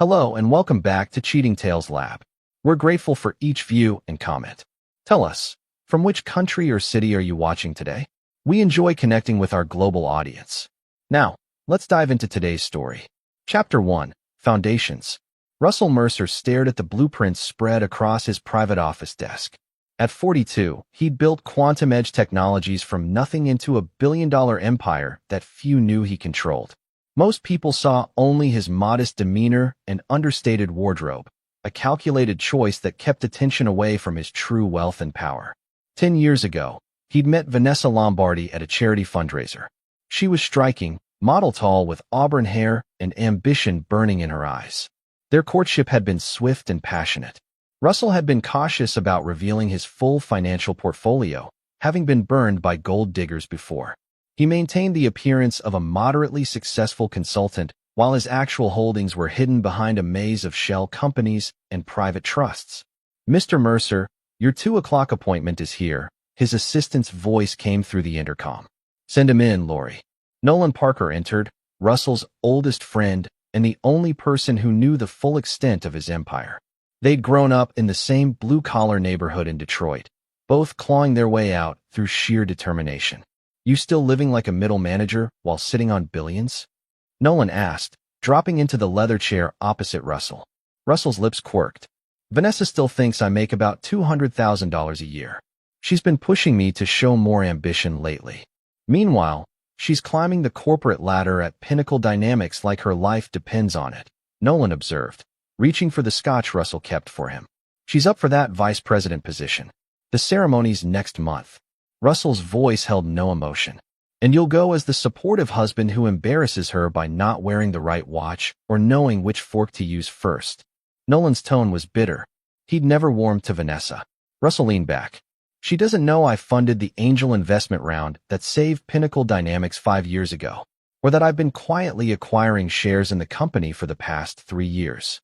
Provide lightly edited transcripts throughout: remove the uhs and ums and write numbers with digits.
Hello and welcome back to Cheating Tales Lab. We're grateful for each view and comment. Tell us, from which country or city are you watching today? We enjoy connecting with our global audience. Now, let's dive into today's story. Chapter 1, Foundations. Russell Mercer stared at the blueprints spread across his private office desk. At 42, he'd built quantum edge technologies from nothing into a billion-dollar empire that few knew he controlled. Most people saw only his modest demeanor and understated wardrobe, a calculated choice that kept attention away from his true wealth and power. 10 years ago, he'd met Vanessa Lombardi at a charity fundraiser. She was striking, model tall with auburn hair and ambition burning in her eyes. Their courtship had been swift and passionate. Russell had been cautious about revealing his full financial portfolio, having been burned by gold diggers before. He maintained the appearance of a moderately successful consultant, while his actual holdings were hidden behind a maze of shell companies and private trusts. "Mr. Mercer, your 2 o'clock appointment is here," his assistant's voice came through the intercom. "Send him in, Lori." Nolan Parker entered, Russell's oldest friend and the only person who knew the full extent of his empire. They'd grown up in the same blue-collar neighborhood in Detroit, both clawing their way out through sheer determination. "You still living like a middle manager while sitting on billions?" Nolan asked, dropping into the leather chair opposite Russell. Russell's lips quirked. "Vanessa still thinks I make about $200,000 a year. She's been pushing me to show more ambition lately. Meanwhile, she's climbing the corporate ladder at Pinnacle Dynamics like her life depends on it," Nolan observed, reaching for the scotch Russell kept for him. "She's up for that vice president position. The ceremony's next month." Russell's voice held no emotion. "And you'll go as the supportive husband who embarrasses her by not wearing the right watch or knowing which fork to use first." Nolan's tone was bitter. He'd never warmed to Vanessa. Russell leaned back. "She doesn't know I funded the angel investment round that saved Pinnacle Dynamics 5 years ago, or that I've been quietly acquiring shares in the company for the past 3 years.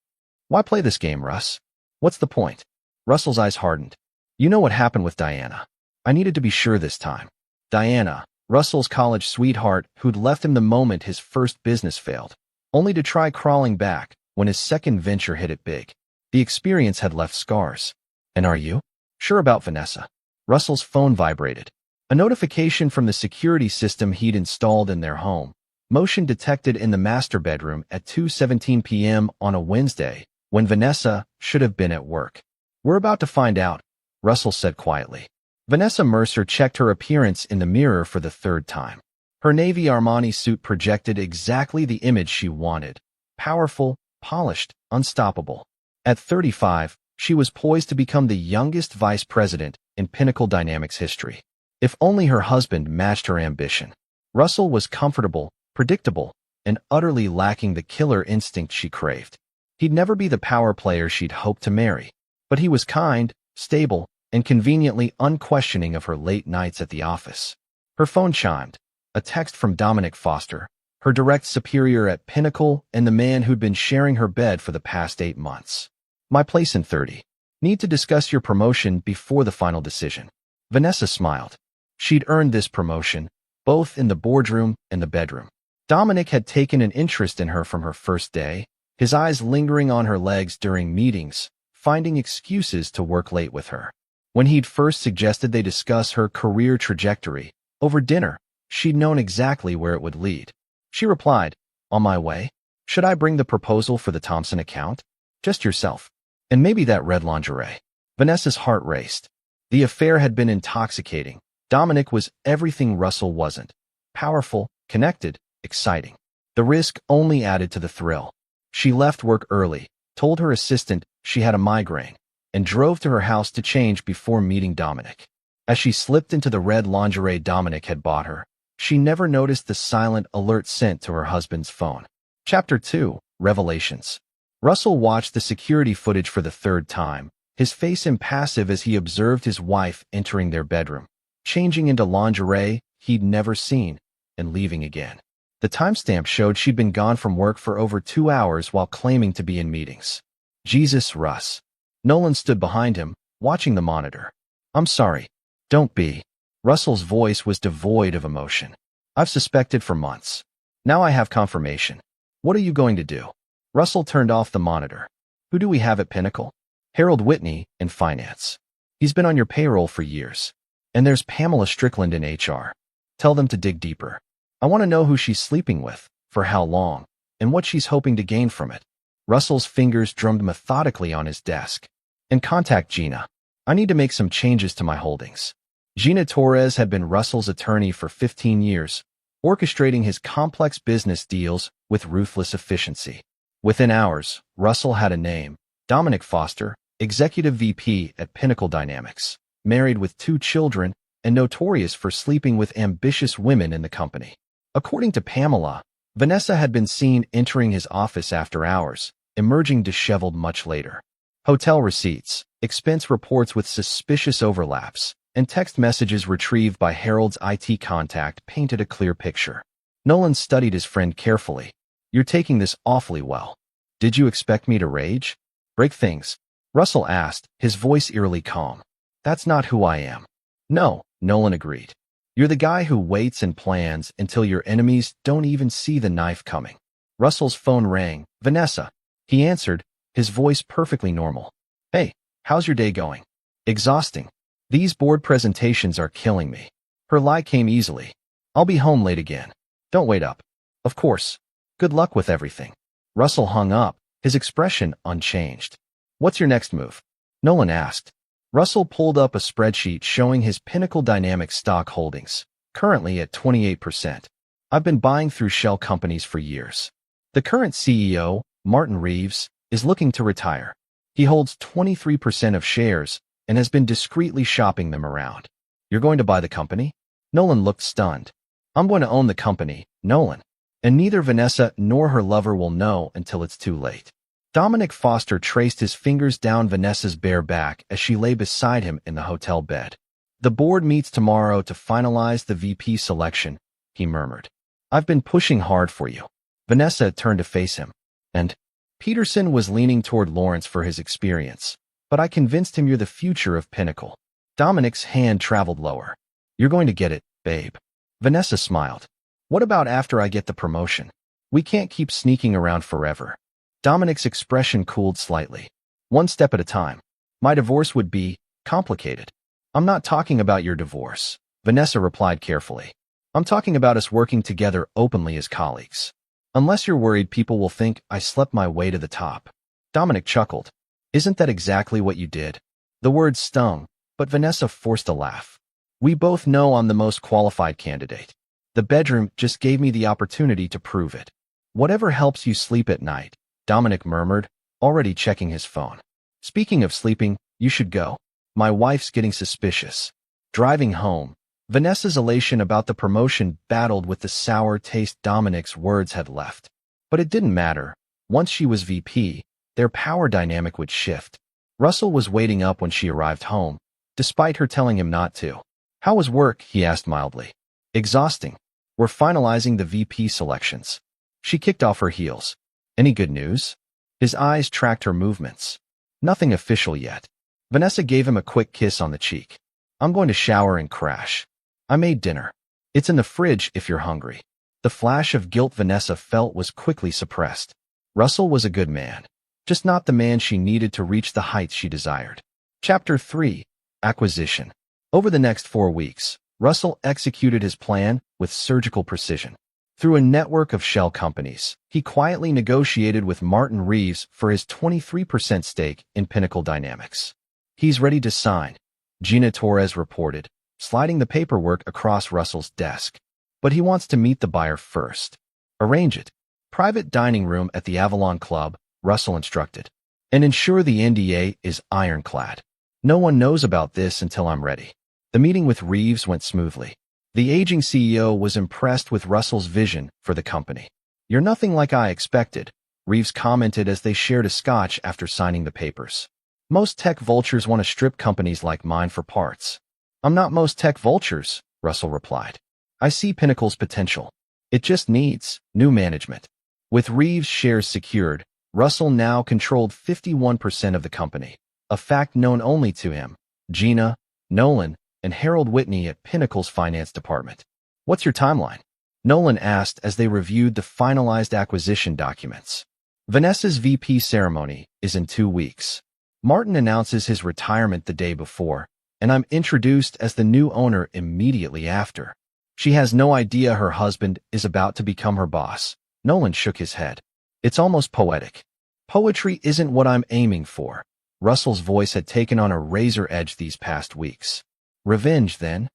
Why play this game, Russ? What's the point?" Russell's eyes hardened. "You know what happened with Diana. I needed to be sure this time." Diana, Russell's college sweetheart who'd left him the moment his first business failed, only to try crawling back when his second venture hit it big. The experience had left scars. "And are you sure about Vanessa?" Russell's phone vibrated. A notification from the security system he'd installed in their home. Motion detected in the master bedroom at 2:17 p.m. on a Wednesday, when Vanessa should have been at work. "We're about to find out," Russell said quietly. Vanessa Mercer checked her appearance in the mirror for the 3rd time. Her navy Armani suit projected exactly the image she wanted. Powerful, polished, unstoppable. At 35, she was poised to become the youngest vice president in Pinnacle Dynamics history. If only her husband matched her ambition. Russell was comfortable, predictable, and utterly lacking the killer instinct she craved. He'd never be the power player she'd hoped to marry, but he was kind, stable, and conveniently unquestioning of her late nights at the office. Her phone chimed, a text from Dominic Foster, her direct superior at Pinnacle and the man who'd been sharing her bed for the past 8 months. "My place in 30. Need to discuss your promotion before the final decision." Vanessa smiled. She'd earned this promotion, both in the boardroom and the bedroom. Dominic had taken an interest in her from her first day, his eyes lingering on her legs during meetings, finding excuses to work late with her. When he'd first suggested they discuss her career trajectory over dinner, she'd known exactly where it would lead. She replied, "On my way. Should I bring the proposal for the Thompson account?" "Just yourself. And maybe that red lingerie." Vanessa's heart raced. The affair had been intoxicating. Dominic was everything Russell wasn't. Powerful, connected, exciting. The risk only added to the thrill. She left work early, told her assistant she had a migraine, and drove to her house to change before meeting Dominic. As she slipped into the red lingerie Dominic had bought her, she never noticed the silent alert sent to her husband's phone. Chapter 2, Revelations. Russell watched the security footage for the 3rd time, his face impassive as he observed his wife entering their bedroom, changing into lingerie he'd never seen, and leaving again. The timestamp showed she'd been gone from work for over 2 hours while claiming to be in meetings. "Jesus, Russ." Nolan stood behind him, watching the monitor. "I'm sorry." "Don't be." Russell's voice was devoid of emotion. "I've suspected for months. Now I have confirmation. What are you going to do?" Russell turned off the monitor. Who do we have at Pinnacle? Harold Whitney in finance. He's been on your payroll for years. And there's Pamela Strickland in HR. Tell them to dig deeper. I want to know who she's sleeping with, for how long, and what she's hoping to gain from it. Russell's fingers drummed methodically on his desk. And contact Gina. I need to make some changes to my holdings. Gina Torres had been Russell's attorney for 15 years, orchestrating his complex business deals with ruthless efficiency. Within hours, Russell had a name, Dominic Foster, Executive VP at Pinnacle Dynamics, married with 2 children and notorious for sleeping with ambitious women in the company. According to Pamela, Vanessa had been seen entering his office after hours, emerging disheveled much later. Hotel receipts, expense reports with suspicious overlaps, and text messages retrieved by Harold's IT contact painted a clear picture. Nolan studied his friend carefully. You're taking this awfully well. Did you expect me to rage? Break things? Russell asked, his voice eerily calm. That's not who I am. No, Nolan agreed. You're the guy who waits and plans until your enemies don't even see the knife coming. Russell's phone rang. Vanessa. He answered, his voice perfectly normal. Hey, how's your day going? Exhausting. These board presentations are killing me. Her lie came easily. I'll be home late again. Don't wait up. Of course. Good luck with everything. Russell hung up, his expression unchanged. What's your next move? Nolan asked. Russell pulled up a spreadsheet showing his Pinnacle Dynamics stock holdings, currently at 28%. I've been buying through shell companies for years. The current CEO, Martin Reeves, is looking to retire. He holds 23% of shares and has been discreetly shopping them around. You're going to buy the company? Nolan looked stunned. I'm going to own the company, Nolan. And neither Vanessa nor her lover will know until it's too late. Dominic Foster traced his fingers down Vanessa's bare back as she lay beside him in the hotel bed. The board meets tomorrow to finalize the VP selection, he murmured. I've been pushing hard for you. Vanessa turned to face him. And Peterson was leaning toward Lawrence for his experience, but I convinced him you're the future of Pinnacle. Dominic's hand traveled lower. You're going to get it, babe. Vanessa smiled. What about after I get the promotion? We can't keep sneaking around forever. Dominic's expression cooled slightly. One step at a time. My divorce would be complicated. I'm not talking about your divorce, Vanessa replied carefully. I'm talking about us working together openly as colleagues. Unless you're worried people will think I slept my way to the top. Dominic chuckled. Isn't that exactly what you did? The word stung, but Vanessa forced a laugh. We both know I'm the most qualified candidate. The bedroom just gave me the opportunity to prove it. Whatever helps you sleep at night, Dominic murmured, already checking his phone. Speaking of sleeping, you should go. My wife's getting suspicious. Driving home, Vanessa's elation about the promotion battled with the sour taste Dominic's words had left. But it didn't matter. Once she was VP, their power dynamic would shift. Russell was waiting up when she arrived home, despite her telling him not to. How was work? He asked mildly. Exhausting. We're finalizing the VP selections. She kicked off her heels. Any good news? His eyes tracked her movements. Nothing official yet. Vanessa gave him a quick kiss on the cheek. I'm going to shower and crash. I made dinner. It's in the fridge if you're hungry. The flash of guilt Vanessa felt was quickly suppressed. Russell was a good man, just not the man she needed to reach the heights she desired. Chapter 3. Acquisition. Over the next 4 weeks, Russell executed his plan with surgical precision. Through a network of shell companies, he quietly negotiated with Martin Reeves for his 23% stake in Pinnacle Dynamics. He's ready to sign, Gina Torres reported, sliding the paperwork across Russell's desk. But he wants to meet the buyer first. Arrange it. Private dining room at the Avalon Club, Russell instructed. And ensure the NDA is ironclad. No one knows about this until I'm ready. The meeting with Reeves went smoothly. The aging CEO was impressed with Russell's vision for the company. You're nothing like I expected, Reeves commented as they shared a scotch after signing the papers. Most tech vultures want to strip companies like mine for parts. I'm not most tech vultures, Russell replied. I see Pinnacle's potential. It just needs new management. With Reeves' shares secured, Russell now controlled 51% of the company, a fact known only to him, Gina, Nolan, and Harold Whitney at Pinnacle's finance department. What's your timeline? Nolan asked as they reviewed the finalized acquisition documents. Vanessa's VP ceremony is in 2 weeks. Martin announces his retirement the day before, and I'm introduced as the new owner immediately after. She has no idea her husband is about to become her boss. Nolan shook his head. It's almost poetic. Poetry isn't what I'm aiming for. Russell's voice had taken on a razor edge these past weeks. Revenge, then?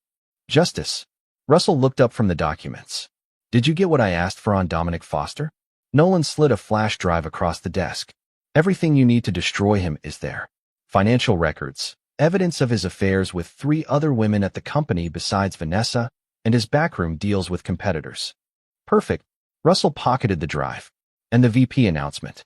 Justice. Russell looked up from the documents. Did you get what I asked for on Dominic Foster? Nolan slid a flash drive across the desk. Everything you need to destroy him is there. Financial records, evidence of his affairs with 3 other women at the company besides Vanessa, and his backroom deals with competitors. Perfect. Russell pocketed the drive. And the VP announcement.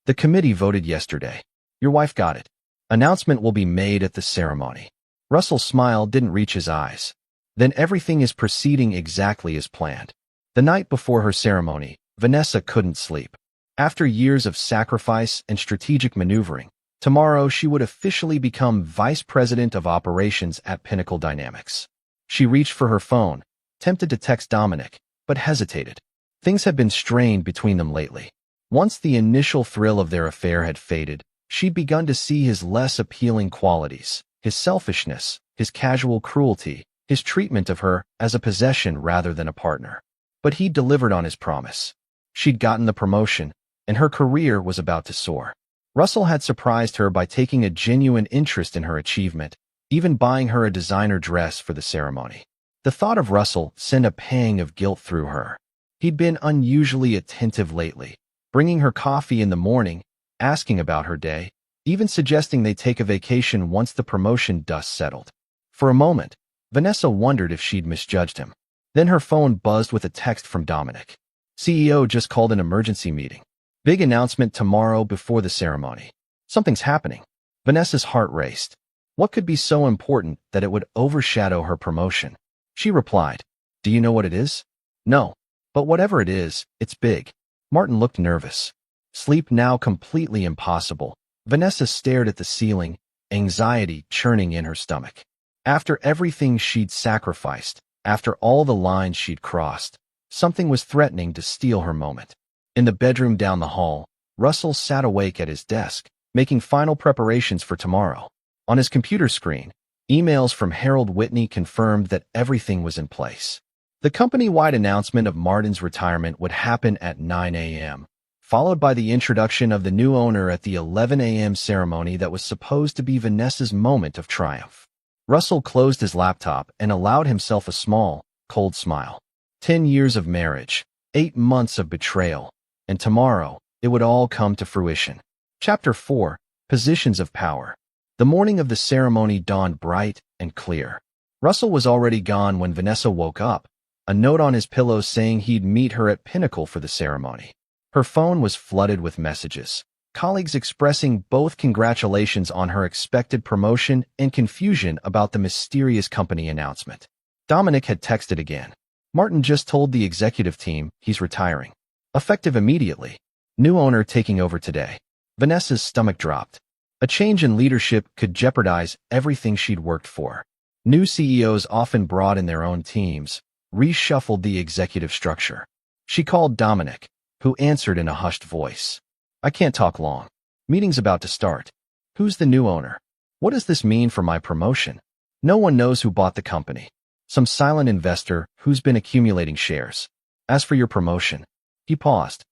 The committee voted yesterday. Your wife got it. Announcement will be made at the ceremony. Russell's smile didn't reach his eyes. Then everything is proceeding exactly as planned. The night before her ceremony, Vanessa couldn't sleep. After years of sacrifice and strategic maneuvering, tomorrow she would officially become Vice President of Operations at Pinnacle Dynamics. She reached for her phone, tempted to text Dominic, but hesitated. Things had been strained between them lately. Once the initial thrill of their affair had faded, she'd begun to see his less appealing qualities, his selfishness, his casual cruelty, his treatment of her as a possession rather than a partner. But he delivered on his promise. She'd gotten the promotion, and her career was about to soar. Russell had surprised her by taking a genuine interest in her achievement, even buying her a designer dress for the ceremony. The thought of Russell sent a pang of guilt through her. He'd been unusually attentive lately, bringing her coffee in the morning, asking about her day, even suggesting they take a vacation once the promotion dust settled. For a moment, Vanessa wondered if she'd misjudged him. Then her phone buzzed with a text from Dominic. CEO just called an emergency meeting. Big announcement tomorrow before the ceremony. Something's happening. Vanessa's heart raced. What could be so important that it would overshadow her promotion? She replied, Do you know what it is? No. But whatever it is, it's big. Martin looked nervous. Sleep now completely impossible. Vanessa stared at the ceiling, anxiety churning in her stomach. After everything she'd sacrificed, after all the lines she'd crossed, something was threatening to steal her moment. In the bedroom down the hall, Russell sat awake at his desk, making final preparations for tomorrow. On his computer screen, emails from Harold Whitney confirmed that everything was in place. The company-wide announcement of Martin's retirement would happen at 9 a.m., followed by the introduction of the new owner at the 11 a.m. ceremony that was supposed to be Vanessa's moment of triumph. Russell closed his laptop and allowed himself a small, cold smile. 10 years of marriage, 8 months of betrayal, and tomorrow, it would all come to fruition. Chapter 4, Positions of Power. The morning of the ceremony dawned bright and clear. Russell was already gone when Vanessa woke up, a note on his pillow saying he'd meet her at Pinnacle for the ceremony. Her phone was flooded with messages, colleagues expressing both congratulations on her expected promotion and confusion about the mysterious company announcement. Dominic had texted again. Martin just told the executive team he's retiring. Effective immediately. New owner taking over today. Vanessa's stomach dropped. A change in leadership could jeopardize everything she'd worked for. New CEOs often brought in their own teams, reshuffled the executive structure. She called Dominic, who answered in a hushed voice. I can't talk long. Meeting's about to start. Who's the new owner? What does this mean for my promotion? No one knows who bought the company. Some silent investor who's been accumulating shares. As for your promotion, he paused.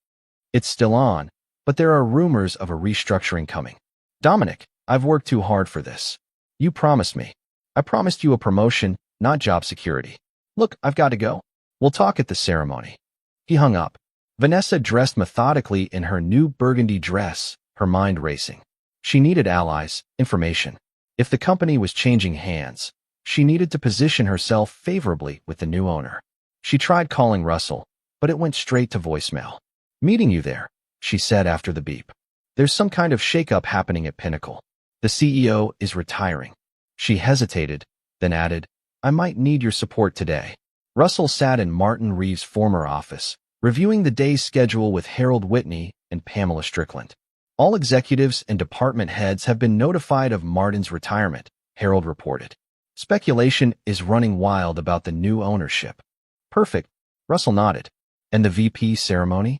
It's still on, but there are rumors of a restructuring coming. Dominic, I've worked too hard for this. You promised me. I promised you a promotion, not job security. Look, I've got to go. We'll talk at the ceremony. He hung up. Vanessa dressed methodically in her new burgundy dress, her mind racing. She needed allies, information. If the company was changing hands, she needed to position herself favorably with the new owner. She tried calling Russell, but it went straight to voicemail. Meeting you there, she said after the beep. There's some kind of shakeup happening at Pinnacle. The CEO is retiring. She hesitated, then added, I might need your support today. Russell sat in Martin Reeves' former office, reviewing the day's schedule with Harold Whitney and Pamela Strickland. All executives and department heads have been notified of Martin's retirement, Harold reported. Speculation is running wild about the new ownership. Perfect, Russell nodded. And the VP ceremony?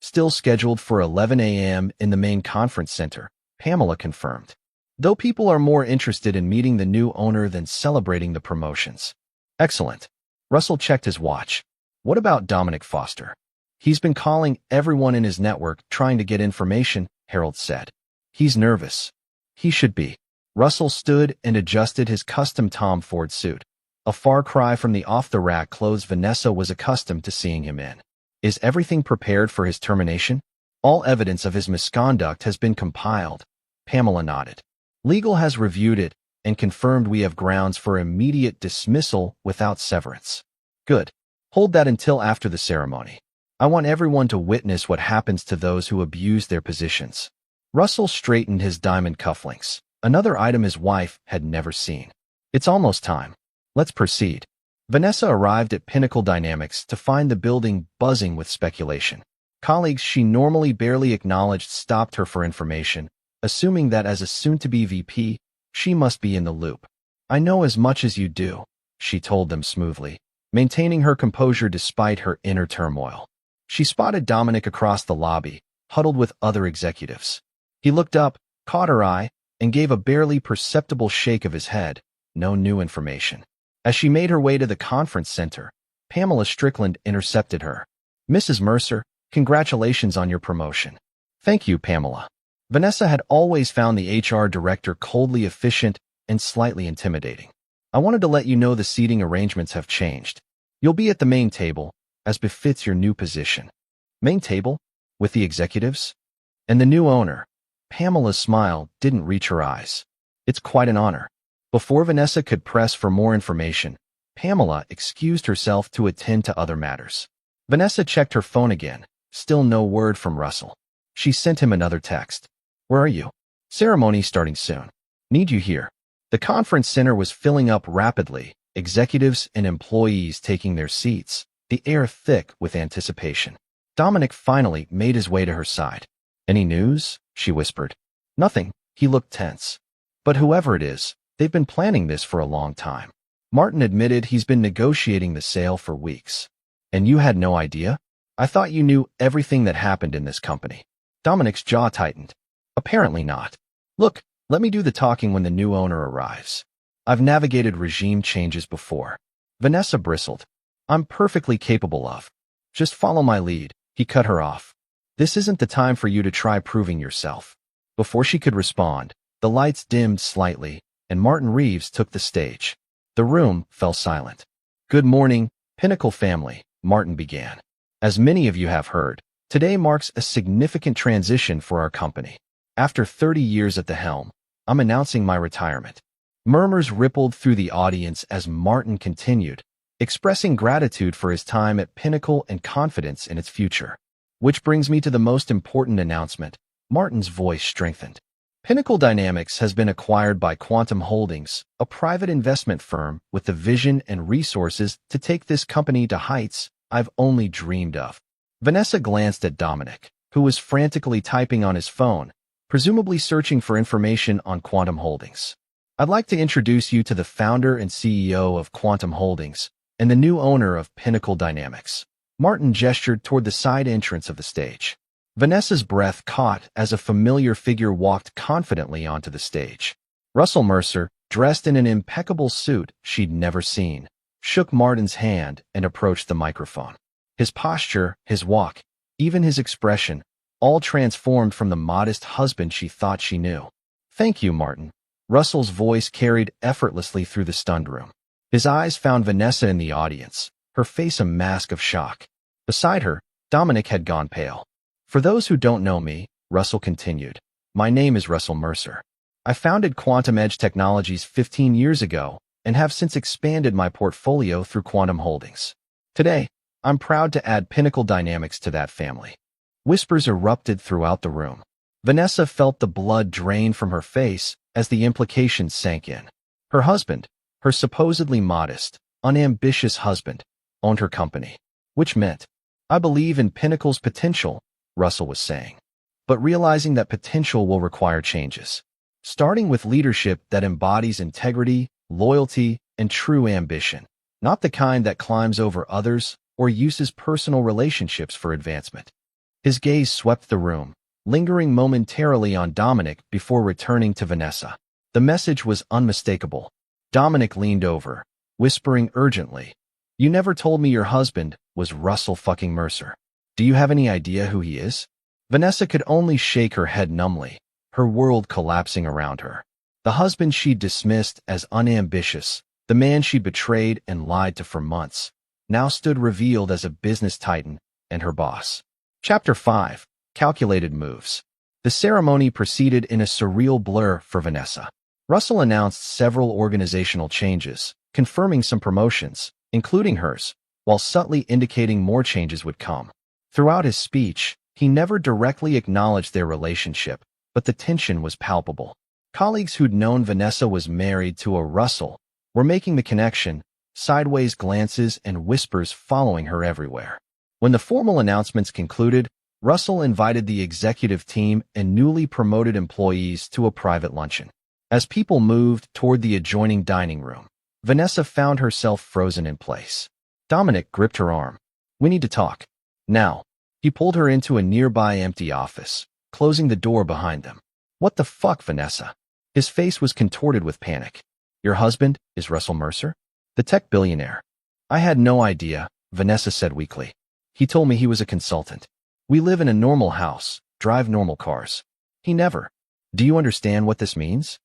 Still scheduled for 11 a.m. in the main conference center, Pamela confirmed. Though people are more interested in meeting the new owner than celebrating the promotions. Excellent. Russell checked his watch. What about Dominic Foster? He's been calling everyone in his network trying to get information, Harold said. He's nervous. He should be. Russell stood and adjusted his custom Tom Ford suit, a far cry from the off-the-rack clothes Vanessa was accustomed to seeing him in. Is everything prepared for his termination? All evidence of his misconduct has been compiled. Pamela nodded. Legal has reviewed it and confirmed we have grounds for immediate dismissal without severance. Good. Hold that until after the ceremony. I want everyone to witness what happens to those who abuse their positions. Russell straightened his diamond cufflinks, another item his wife had never seen. It's almost time. Let's proceed. Vanessa arrived at Pinnacle Dynamics to find the building buzzing with speculation. Colleagues she normally barely acknowledged stopped her for information, assuming that as a soon-to-be VP, she must be in the loop. I know as much as you do, she told them smoothly, maintaining her composure despite her inner turmoil. She spotted Dominic across the lobby, huddled with other executives. He looked up, caught her eye, and gave a barely perceptible shake of his head. No new information. As she made her way to the conference center, Pamela Strickland intercepted her. Mrs. Mercer, congratulations on your promotion. Thank you, Pamela. Vanessa had always found the HR director coldly efficient and slightly intimidating. I wanted to let you know the seating arrangements have changed. You'll be at the main table, as befits your new position. Main table? With the executives? And the new owner? Pamela's smile didn't reach her eyes. It's quite an honor. Before Vanessa could press for more information, Pamela excused herself to attend to other matters. Vanessa checked her phone again. Still no word from Russell. She sent him another text. Where are you? Ceremony starting soon. Need you here. The conference center was filling up rapidly, executives and employees taking their seats, the air thick with anticipation. Dominic finally made his way to her side. Any news? She whispered. Nothing. He looked tense. But whoever it is, they've been planning this for a long time. Martin admitted he's been negotiating the sale for weeks. And you had no idea? I thought you knew everything that happened in this company. Dominic's jaw tightened. Apparently not. Look, let me do the talking when the new owner arrives. I've navigated regime changes before. Vanessa bristled. I'm perfectly capable of. Just follow my lead. He cut her off. This isn't the time for you to try proving yourself. Before she could respond, the lights dimmed slightly, and Martin Reeves took the stage. The room fell silent. Good morning, Pinnacle family, Martin began. As many of you have heard, today marks a significant transition for our company. After 30 years at the helm, I'm announcing my retirement. Murmurs rippled through the audience as Martin continued, expressing gratitude for his time at Pinnacle and confidence in its future. Which brings me to the most important announcement. Martin's voice strengthened. Pinnacle Dynamics has been acquired by Quantum Holdings, a private investment firm with the vision and resources to take this company to heights I've only dreamed of. Vanessa glanced at Dominic, who was frantically typing on his phone, presumably searching for information on Quantum Holdings. I'd like to introduce you to the founder and CEO of Quantum Holdings and the new owner of Pinnacle Dynamics. Martin gestured toward the side entrance of the stage. Vanessa's breath caught as a familiar figure walked confidently onto the stage. Russell Mercer, dressed in an impeccable suit she'd never seen, shook Martin's hand and approached the microphone. His posture, his walk, even his expression, all transformed from the modest husband she thought she knew. Thank you, Martin. Russell's voice carried effortlessly through the stunned room. His eyes found Vanessa in the audience, her face a mask of shock. Beside her, Dominic had gone pale. For those who don't know me, Russell continued, my name is Russell Mercer. I founded Quantum Edge Technologies 15 years ago and have since expanded my portfolio through Quantum Holdings. Today, I'm proud to add Pinnacle Dynamics to that family. Whispers erupted throughout the room. Vanessa felt the blood drain from her face as the implications sank in. Her husband, her supposedly modest, unambitious husband, owned her company, which meant, I believe in Pinnacle's potential, Russell was saying. But realizing that potential will require changes. Starting with leadership that embodies integrity, loyalty, and true ambition, not the kind that climbs over others or uses personal relationships for advancement. His gaze swept the room, lingering momentarily on Dominic before returning to Vanessa. The message was unmistakable. Dominic leaned over, whispering urgently, "You never told me your husband was Russell fucking Mercer. Do you have any idea who he is?" Vanessa could only shake her head numbly, her world collapsing around her. The husband she'd dismissed as unambitious, the man she'd betrayed and lied to for months, now stood revealed as a business titan and her boss. Chapter 5. Calculated Moves. The ceremony proceeded in a surreal blur for Vanessa. Russell announced several organizational changes, confirming some promotions, including hers, while subtly indicating more changes would come. Throughout his speech, he never directly acknowledged their relationship, but the tension was palpable. Colleagues who'd known Vanessa was married to a Russell were making the connection, sideways glances and whispers following her everywhere. When the formal announcements concluded, Russell invited the executive team and newly promoted employees to a private luncheon. As people moved toward the adjoining dining room, Vanessa found herself frozen in place. Dominic gripped her arm. "We need to talk. Now." He pulled her into a nearby empty office, closing the door behind them. "What the fuck, Vanessa?" His face was contorted with panic. "Your husband is Russell Mercer? The tech billionaire?" "I had no idea," Vanessa said weakly. "He told me he was a consultant. We live in a normal house, drive normal cars. He never." "Do you understand what this means?"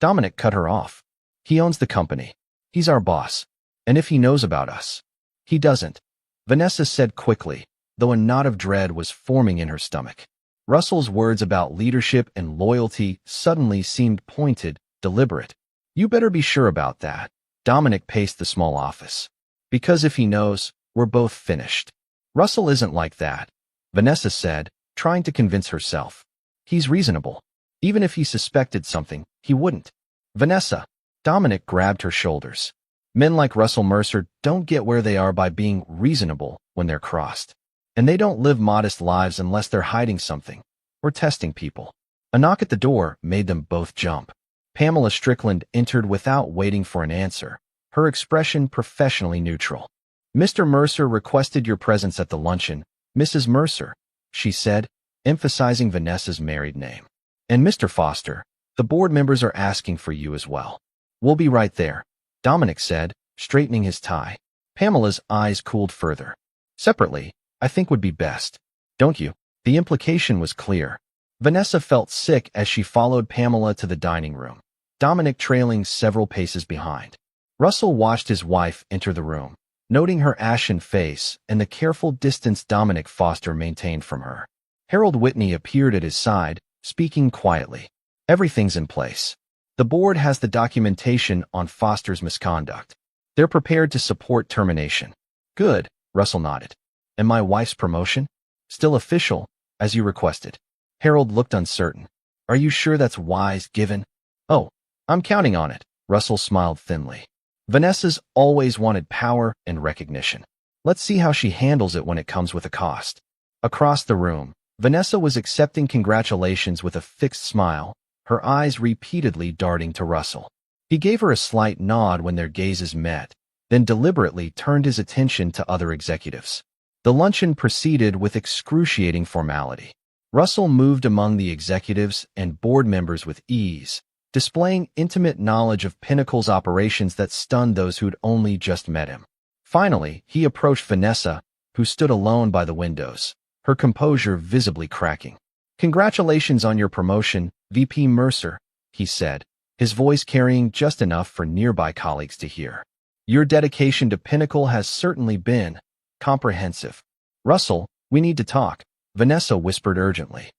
Dominic cut her off. "He owns the company. He's our boss. And if he knows about us." "He doesn't," Vanessa said quickly, though a knot of dread was forming in her stomach. Russell's words about leadership and loyalty suddenly seemed pointed, deliberate. "You better be sure about that." Dominic paced the small office. "Because if he knows, we're both finished." "Russell isn't like that," Vanessa said, trying to convince herself. "He's reasonable. Even if he suspected something, he wouldn't." "Vanessa," Dominic grabbed her shoulders. "Men like Russell Mercer don't get where they are by being reasonable when they're crossed. And they don't live modest lives unless they're hiding something or testing people." A knock at the door made them both jump. Pamela Strickland entered without waiting for an answer, her expression professionally neutral. "Mr. Mercer requested your presence at the luncheon, Mrs. Mercer," she said, emphasizing Vanessa's married name. "And Mr. Foster, the board members are asking for you as well." "We'll be right there," Dominic said, straightening his tie. Pamela's eyes cooled further. "Separately, I think would be best. Don't you?" The implication was clear. Vanessa felt sick as she followed Pamela to the dining room, Dominic trailing several paces behind. Russell watched his wife enter the room, noting her ashen face and the careful distance Dominic Foster maintained from her. Harold Whitney appeared at his side, speaking quietly. "Everything's in place. The board has the documentation on Foster's misconduct. They're prepared to support termination." "Good," Russell nodded. "And my wife's promotion? Still official, as you requested?" Harold looked uncertain. "Are you sure that's wise given?" "Oh, I'm counting on it," Russell smiled thinly. "Vanessa's always wanted power and recognition. Let's see how she handles it when it comes with a cost." Across the room, Vanessa was accepting congratulations with a fixed smile, her eyes repeatedly darting to Russell. He gave her a slight nod when their gazes met, then deliberately turned his attention to other executives. The luncheon proceeded with excruciating formality. Russell moved among the executives and board members with ease, displaying intimate knowledge of Pinnacle's operations that stunned those who'd only just met him. Finally, he approached Vanessa, who stood alone by the windows, her composure visibly cracking. "Congratulations on your promotion, VP Mercer," he said, his voice carrying just enough for nearby colleagues to hear. "Your dedication to Pinnacle has certainly been comprehensive." "Russell, we need to talk," Vanessa whispered urgently.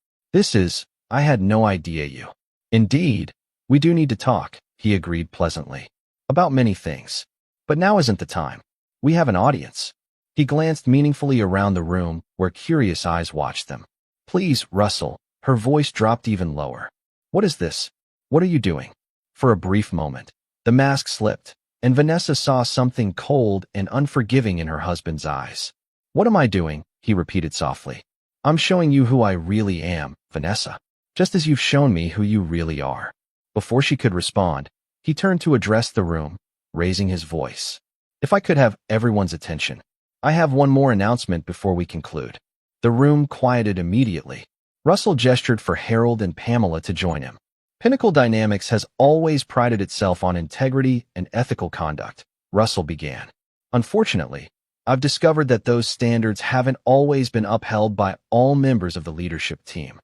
I had no idea you." "Indeed, we do need to talk," he agreed pleasantly. "About many things. But now isn't the time. We have an audience." He glanced meaningfully around the room where curious eyes watched them. "Please, Russell," her voice dropped even lower. "What is this? What are you doing?" For a brief moment, the mask slipped, and Vanessa saw something cold and unforgiving in her husband's eyes. "What am I doing?" he repeated softly. "I'm showing you who I really am, Vanessa, just as you've shown me who you really are." Before she could respond, he turned to address the room, raising his voice. "If I could have everyone's attention, I have one more announcement before we conclude." The room quieted immediately. Russell gestured for Harold and Pamela to join him. Pinnacle Dynamics has always prided itself on integrity and ethical conduct, Russell began. Unfortunately, I've discovered that those standards haven't always been upheld by all members of the leadership team.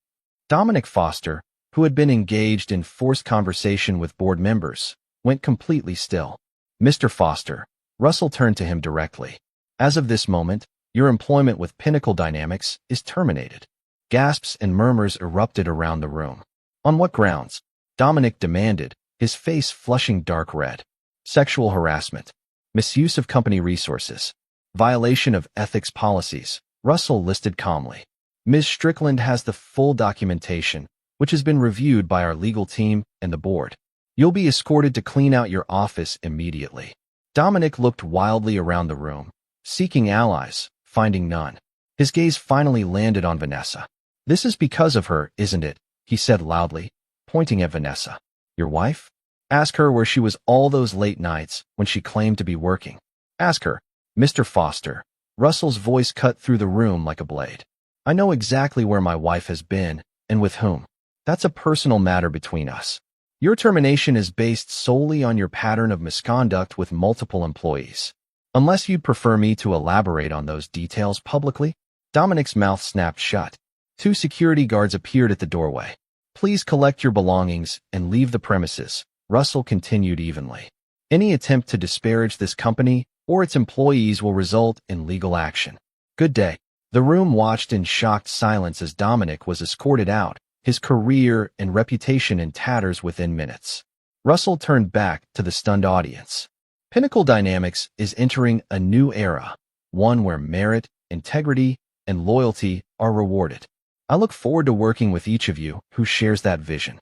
Dominic Foster, who had been engaged in forced conversation with board members, went completely still. Mr. Foster, Russell turned to him directly. As of this moment, your employment with Pinnacle Dynamics is terminated. Gasps and murmurs erupted around the room. On what grounds? Dominic demanded, his face flushing dark red. Sexual harassment. Misuse of company resources. Violation of ethics policies, Russell listed calmly. Ms. Strickland has the full documentation, which has been reviewed by our legal team and the board. You'll be escorted to clean out your office immediately. Dominic looked wildly around the room, seeking allies, finding none. His gaze finally landed on Vanessa. This is because of her, isn't it? He said loudly, pointing at Vanessa. Your wife? Ask her where she was all those late nights when she claimed to be working. Ask her. Mr. Foster. Russell's voice cut through the room like a blade. I know exactly where my wife has been, and with whom. That's a personal matter between us. Your termination is based solely on your pattern of misconduct with multiple employees. Unless you'd prefer me to elaborate on those details publicly? Dominic's mouth snapped shut. 2 security guards appeared at the doorway. Please collect your belongings and leave the premises, Russell continued evenly. Any attempt to disparage this company or its employees will result in legal action. Good day. The room watched in shocked silence as Dominic was escorted out, his career and reputation in tatters within minutes. Russell turned back to the stunned audience. Pinnacle Dynamics is entering a new era, one where merit, integrity, and loyalty are rewarded. I look forward to working with each of you who shares that vision.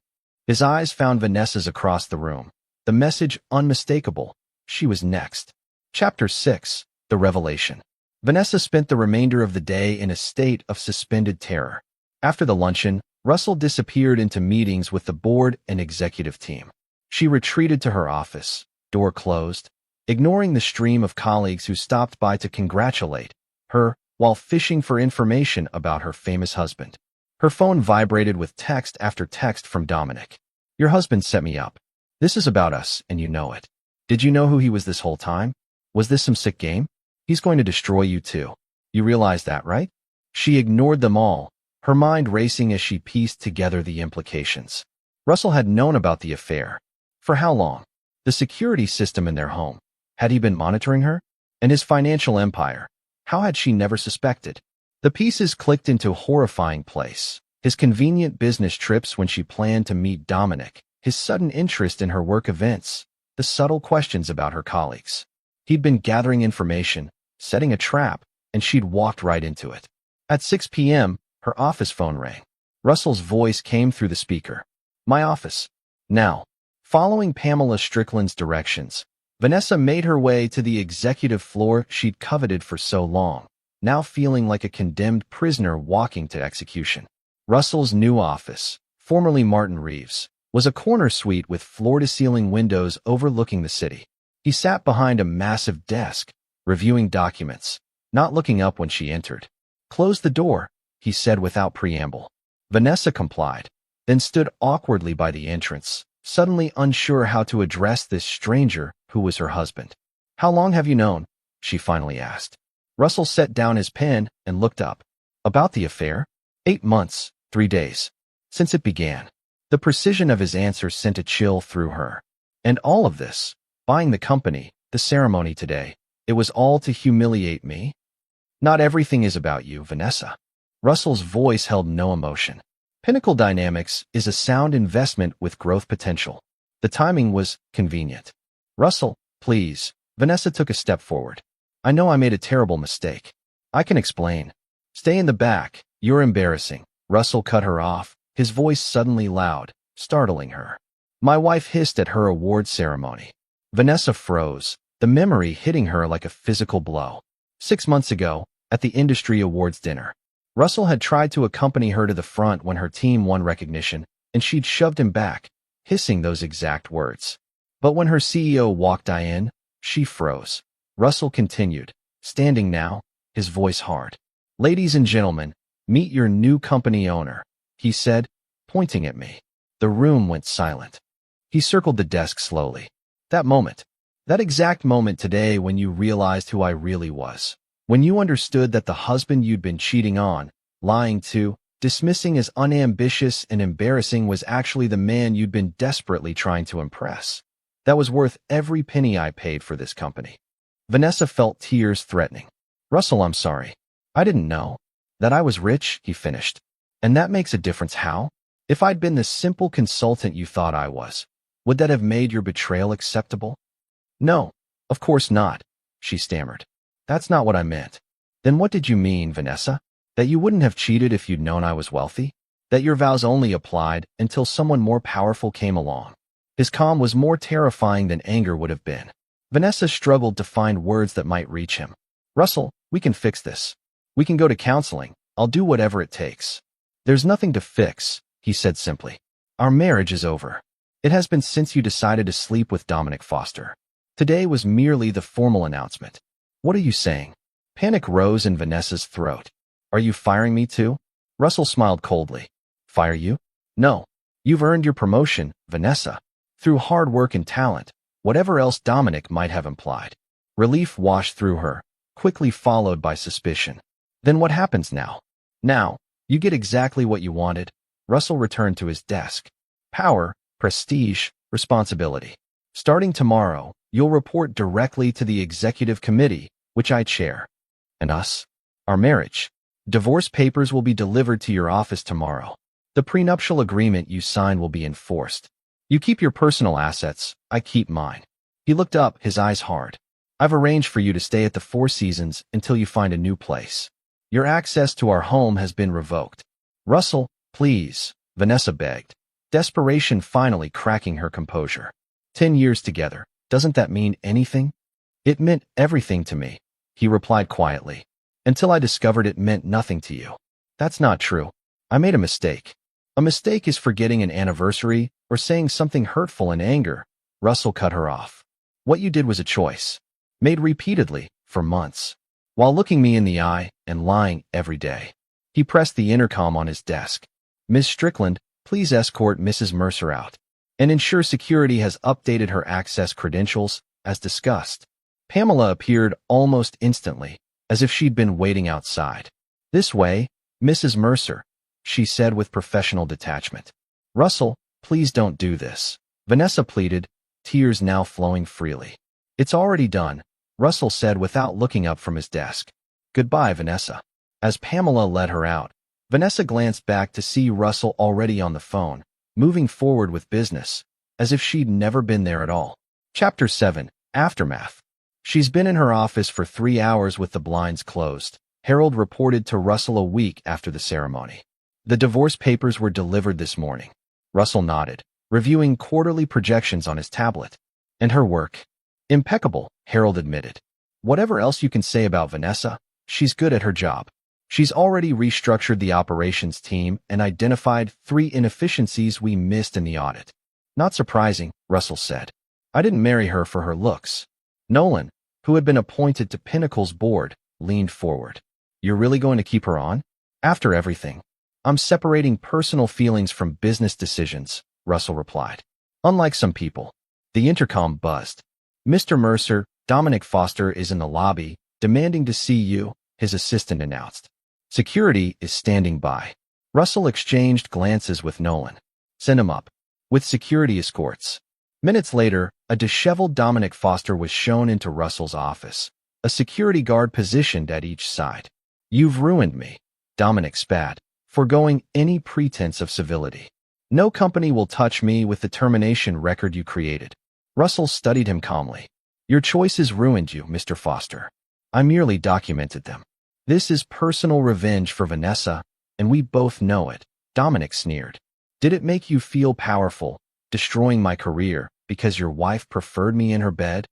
His eyes found Vanessa's across the room, the message unmistakable. She was next. Chapter 6. The Revelation. Vanessa spent the remainder of the day in a state of suspended terror. After the luncheon, Russell disappeared into meetings with the board and executive team. She retreated to her office, door closed, ignoring the stream of colleagues who stopped by to congratulate her while fishing for information about her famous husband. Her phone vibrated with text after text from Dominic. Your husband set me up. This is about us, and you know it. Did you know who he was this whole time? Was this some sick game? He's going to destroy you too. You realize that, right? She ignored them all, her mind racing as she pieced together the implications. Russell had known about the affair. For how long? The security system in their home. Had he been monitoring her? And his financial empire. How had she never suspected? The pieces clicked into horrifying place. His convenient business trips when she planned to meet Dominic, his sudden interest in her work events, the subtle questions about her colleagues. He'd been gathering information, setting a trap, and she'd walked right into it. At 6 p.m., her office phone rang. Russell's voice came through the speaker. My office. Now. Following Pamela Strickland's directions, Vanessa made her way to the executive floor she'd coveted for so long, now feeling like a condemned prisoner walking to execution. Russell's new office, formerly Martin Reeves, was a corner suite with floor-to-ceiling windows overlooking the city. He sat behind a massive desk, reviewing documents, not looking up when she entered. Close the door, he said without preamble. Vanessa complied, then stood awkwardly by the entrance, suddenly unsure how to address this stranger who was her husband. How long have you known? She finally asked. Russell set down his pen and looked up. About the affair? 8 months, 3 days. Since it began. The precision of his answer sent a chill through her. And all of this, buying the company, the ceremony today, it was all to humiliate me? Not everything is about you, Vanessa. Russell's voice held no emotion. Pinnacle Dynamics is a sound investment with growth potential. The timing was convenient. Russell, please. Vanessa took a step forward. I know I made a terrible mistake. I can explain. Stay in the back. You're embarrassing. Russell cut her off, his voice suddenly loud, startling her. My wife hissed at her award ceremony. Vanessa froze, the memory hitting her like a physical blow. 6 months ago, at the industry awards dinner, Russell had tried to accompany her to the front when her team won recognition, and she'd shoved him back, hissing those exact words. But when her CEO walked in, she froze. Russell continued, standing now, his voice hard. Ladies and gentlemen, Meet your new company owner, he said, pointing at me. The room went silent. He circled the desk slowly. That exact moment today when you realized who I really was. When you understood that the husband you'd been cheating on, lying to, dismissing as unambitious and embarrassing was actually the man you'd been desperately trying to impress. That was worth every penny I paid for this company. Vanessa felt tears threatening. Russell, I'm sorry. I didn't know. That I was rich, he finished. And that makes a difference how? If I'd been the simple consultant you thought I was, would that have made your betrayal acceptable? No, of course not, she stammered. That's not what I meant. Then what did you mean, Vanessa? That you wouldn't have cheated if you'd known I was wealthy? That your vows only applied until someone more powerful came along? His calm was more terrifying than anger would have been. Vanessa struggled to find words that might reach him. Russell, we can fix this. We can go to counseling. I'll do whatever it takes. There's nothing to fix, he said simply. Our marriage is over. It has been since you decided to sleep with Dominic Foster. Today was merely the formal announcement. What are you saying? Panic rose in Vanessa's throat. Are you firing me too? Russell smiled coldly. Fire you? No. You've earned your promotion, Vanessa. Through hard work and talent, whatever else Dominic might have implied. Relief washed through her, quickly followed by suspicion. Then what happens now? Now, you get exactly what you wanted. Russell returned to his desk. Power, prestige, responsibility. Starting tomorrow, you'll report directly to the executive committee, which I chair. And us? Our marriage. Divorce papers will be delivered to your office tomorrow. The prenuptial agreement you sign will be enforced. You keep your personal assets, I keep mine. He looked up, his eyes hard. I've arranged for you to stay at the Four Seasons until you find a new place. Your access to our home has been revoked. Russell, please, Vanessa begged, desperation finally cracking her composure. 10 years together, doesn't that mean anything? It meant everything to me, he replied quietly, until I discovered it meant nothing to you. That's not true. I made a mistake. A mistake is forgetting an anniversary or saying something hurtful in anger. Russell cut her off. What you did was a choice, made repeatedly, for months, while looking me in the eye and lying every day. He pressed the intercom on his desk. Ms. Strickland, please escort Mrs. Mercer out and ensure security has updated her access credentials, as discussed. Pamela appeared almost instantly, as if she'd been waiting outside. This way, Mrs. Mercer, she said with professional detachment. Russell, please don't do this. Vanessa pleaded, tears now flowing freely. It's already done, Russell said without looking up from his desk. Goodbye, Vanessa. As Pamela led her out, Vanessa glanced back to see Russell already on the phone, moving forward with business, as if she'd never been there at all. Chapter 7, Aftermath. She's been in her office for 3 hours with the blinds closed, Harold reported to Russell a week after the ceremony. The divorce papers were delivered this morning. Russell nodded, reviewing quarterly projections on his tablet. And her work? Impeccable, Harold admitted. Whatever else you can say about Vanessa, she's good at her job. She's already restructured the operations team and identified 3 inefficiencies we missed in the audit. Not surprising, Russell said. I didn't marry her for her looks. Nolan, who had been appointed to Pinnacle's board, leaned forward. You're really going to keep her on? After everything. I'm separating personal feelings from business decisions, Russell replied. Unlike some people. The intercom buzzed. Mr. Mercer, Dominic Foster is in the lobby, demanding to see you, his assistant announced. Security is standing by. Russell exchanged glances with Nolan. Send him up. With security escorts. Minutes later, a disheveled Dominic Foster was shown into Russell's office, a security guard positioned at each side. You've ruined me, Dominic spat, foregoing any pretense of civility. No company will touch me with the termination record you created. Russell studied him calmly. Your choices ruined you, Mr. Foster. I merely documented them. This is personal revenge for Vanessa, and we both know it, Dominic sneered. Did it make you feel powerful, destroying my career, because your wife preferred me in her bed?